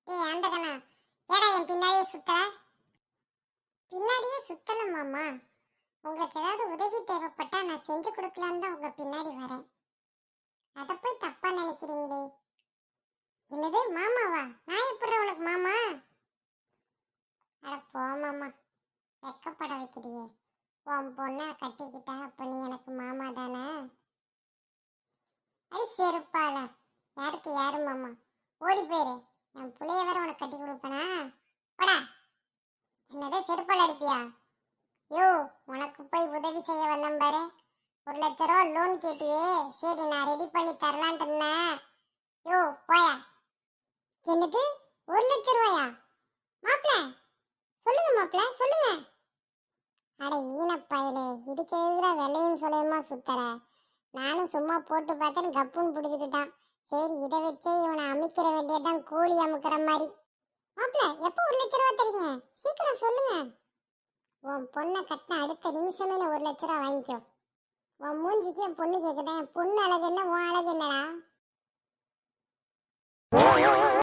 ஏய் ஆண்டகனா, ஏடா என் பின்னாடியே சுத்த? பின்னாடியே சுத்தல மாமா. உங்களுக்கு ஏதாவது உதவி தேவைப்பட்டா நான் செஞ்சு கொடுக்கலான்னு தான் உங்க பின்னாடி வரேன். அதை போய் தப்பா நினைக்கிறீங்களே. என்னது மாமாவா? நான் எப்படி உனக்கு மாமா? அட போ மாமா, வெக்கப்பட வைக்கிறியே. உன் பொண்ணை கட்டிக்கிட்டா அப்ப நீ எனக்கு மாமா தானே? ஐ செருப்பால, யாருக்கு யாரு மாமா? ஓடி போயிரு. என் பிள்ளைய வேற உனக்கு கட்டி கொடுப்பனா? போடா. என்னது செருப்பால் அடிப்பியா? யோ, உனக்கு போய் உதவி செய்ய வந்தேன் பாரு. 1,00,000 ரூபா லோன் கேட்டியே, சரி நான் ரெடி பண்ணி தரலான்ட்டு இருந்தேன். யோ போயா. என்னது 1,00,000 ரூபாயா? மாப்பிள்ள சொல்லுங்க, மாப்பிள்ள சொல்லுங்க. அட ஈனப்பயலே, இதுக்கு எதிர விலையும் சொல்லுமா சுத்தர? நானும் சும்மா போட்டு பார்த்தேன்னு கப்புன்னு பிடிச்சிக்கிட்டான். சரி இதை வச்சே இவனை அமைக்கிற வேண்டியதான், கூலி அமுக்கிற மாதிரி. மாப்பிள்ள எப்போ 1,00,000 ரூபா தரீங்க? சீக்கிரம் சொல்லுங்க. உன் பொண்ணை கட்டின அடுத்த நிமிஷமே 1,00,000 ரூபா வாங்கிக்கோ. உன் மூஞ்சிக்கு என் பொண்ணு கேட்குதேன். என் பொண்ணு அழக